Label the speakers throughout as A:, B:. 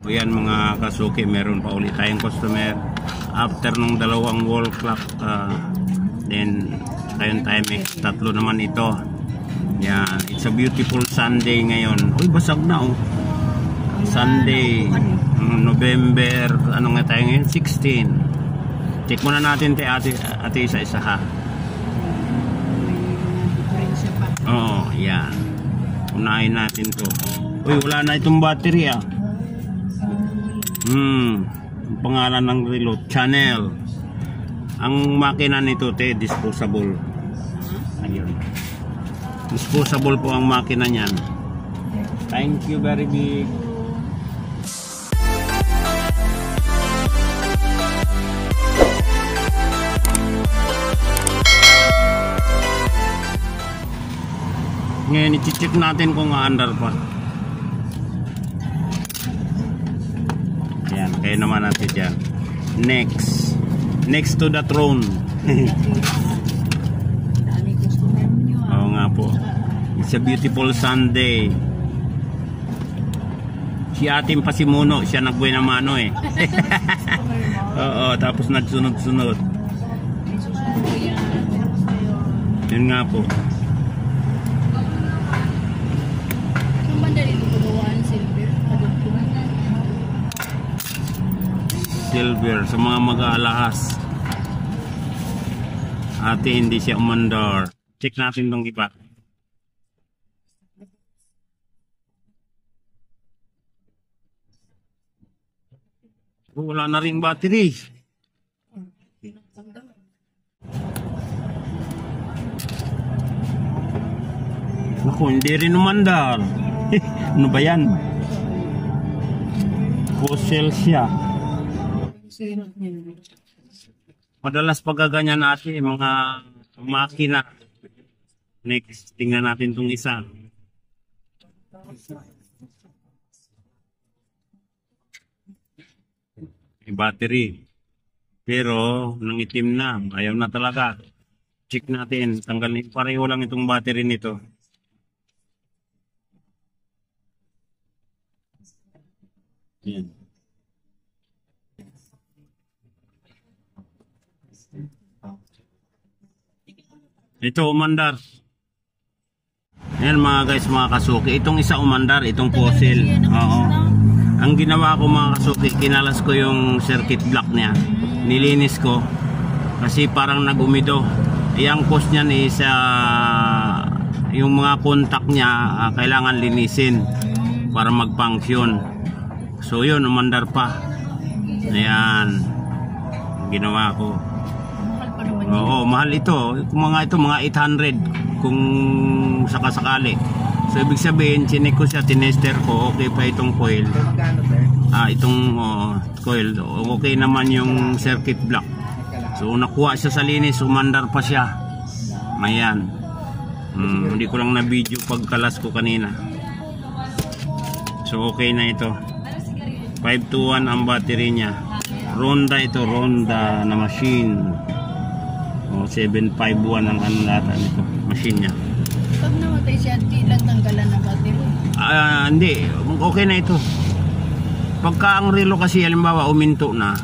A: O yan mga kasuki, meron pa ulit tayong customer after nung dalawang wall clock, then ayun time tatlo naman ito. Yan, it's a beautiful Sunday ngayon. Uy, basag na oh. Sunday, November, ano nga tayo ngayon? 16. Check muna natin ate isa-isa ha. Oo, yan. Unahin natin to. Uy, wala na itong battery ah. Ang pangalan ng relo, Chanel. Ang makina nito disposable. Ayun. Disposable po ang makina niyan. Thank you very big. Ngayon i-check natin kung aandar pa. Ayan, kayo naman natin dyan. Next to the throne. Oo nga po. It's a beautiful Sunday. Si ating pasimuno, siya nagbuhay na mano eh. Oo, tapos nagsunod-sunod. Yun nga po. Silver sa mga mag-aalahas. Ate hindi siya umandar. Check natin tong iba. Wala na rin battery. Naku, hindi rin umandar. Ano ba yan? Fossil siya. Madalas pagkaganyan natin mga makina. Next, tingnan natin itong isa. May battery. Pero, nangitim na. Ayaw na talaga. Check natin. Tanggalin. Pareho lang itong battery nito. Yan. Ito umandar. Ayan mga guys, mga kasuki. Itong isa umandar, itong fossil. Oo. Ang ginawa ko mga kasuki, kinalas ko yung circuit block niya. Nilinis ko. Kasi parang nagumido. Yang post niyan is yung mga contact niya kailangan linisin para mag-function. So yun, umandar pa. Ayan. Ginawa ko. Oo, mahal ito. Mga 800 kung sakasakali. So ibig sabihin, chinek ko siya, tinester ko, okay pa itong coil. Itong coil, okay naman yung circuit block. So nakuha siya sa linis, umandar pa siya. Ayan. Hindi ko lang na video pagkalas ko kanina. So okay na ito. 521 ang battery niya. Ronda ito, Ronda na machine. 751 ang ano lahat nito, machine niya.
B: Pag namatay siya, di lang tanggalan ng battery?
A: Hindi, okay na ito. Pagka ang relo kasi halimbawa uminto na,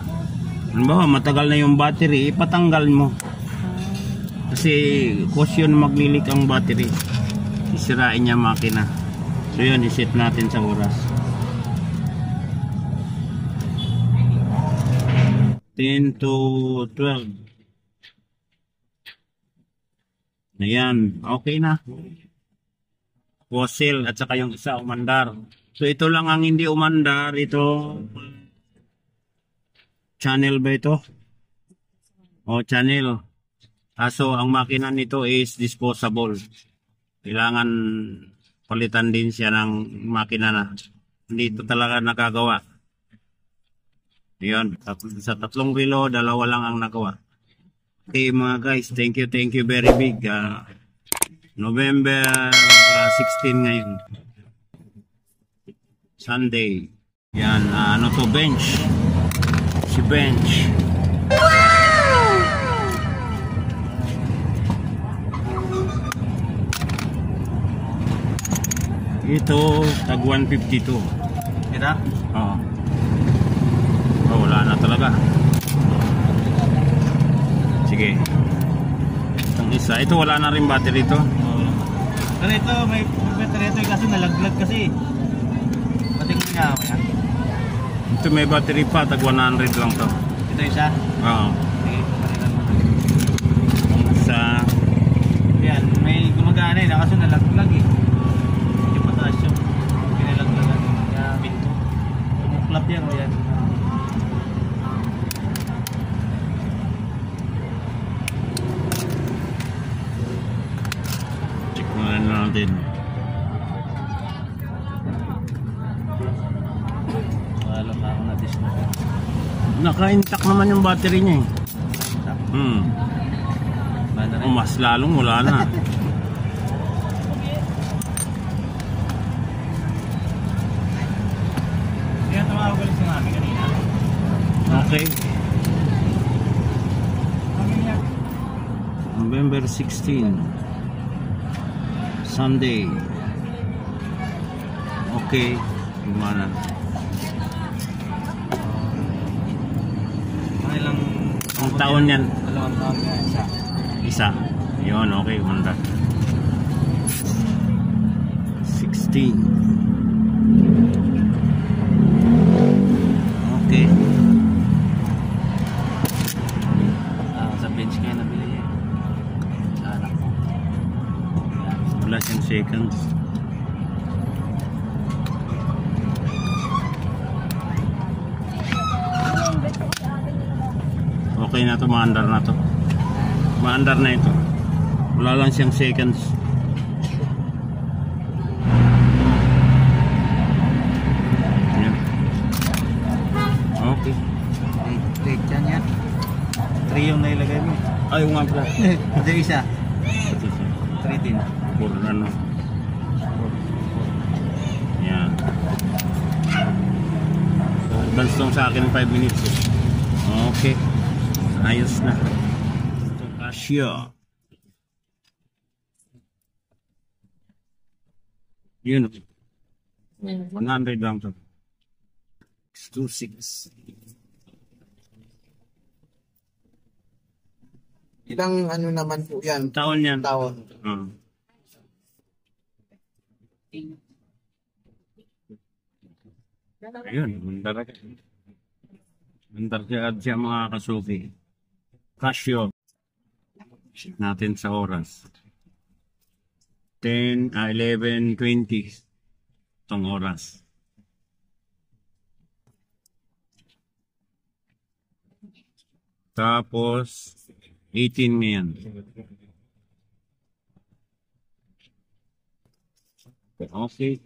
A: halimbawa matagal na yung battery, ipatanggal mo. Kasi caution maglilik ang battery. Isirain niya makina. So yun, iset natin sa oras. 10 to 12. Ayan, okay na. Fossil at saka yung isa umandar. So ito lang ang hindi umandar. Ito Chanel ba ito? Chanel. So ang makina nito is disposable. Kailangan palitan din siya ng makina na. Hindi ito talaga nakagawa. Ayan, sa tatlong relo, dalawa lang ang nagawa. Okay mga guys, thank you very big. November 16 ngayon, Sunday. Yan, ano to, bench. Si bench. Wow! Ito, tag 152.
C: Kira?
A: Oo. wala na talaga. Sige. Itong isa, ito wala na rin battery ito.
C: Pero ito, may battery ito kasi nalaglag kasi. Patingin nga ako yan.
A: Ito may battery pa, tag 100 lang to.
C: Ito isa?
A: Oo.
C: Sige, patingin mo.
A: Itong isa,
C: Yan, may gumagana eh, kaso nalaglag eh. Hindi mataas yung pinalaglagan kaya pinto. Tumuklap yan o yan.
A: check na natin.
C: Wala na ako na-disney.
A: Naka-intact naman yung battery niya eh.
C: Bana rin.
A: Mas lalong wala na.
C: Kaya tumawag ulit sa namin kanina.
A: Okay. November 16, Sunday. Okay. Gumana.
C: Ilang
A: Ang taon yan?
C: 2 taon nga isa.
A: Isa. Yun, okay. Gumanda. 16. Okay.
C: Sa bench kaya nabili eh. Sa anak ko.
A: Wala siyang seconds. Okay na to, maandar na to. Maandar na ito. Wala lang siyang seconds. Yan. Okay.
C: Take yan yan. 3 yung nailagay mo.
A: Ayaw nga pala.
C: Ito isa. 3 din.
A: For ano. Yan. So, advance tong sa akin 5 minutes. Okay. Ayos na. Ito Casio. Yun. 100 lang to. 626.
D: Ilang ano naman po yan?
A: Taon yan.
D: Taon.
A: Ayun, mandar ka. Mandar siya mga kasuki. Casio. Check natin sa oras. 11:20 itong oras. Tapos 18 ngayon. Okay.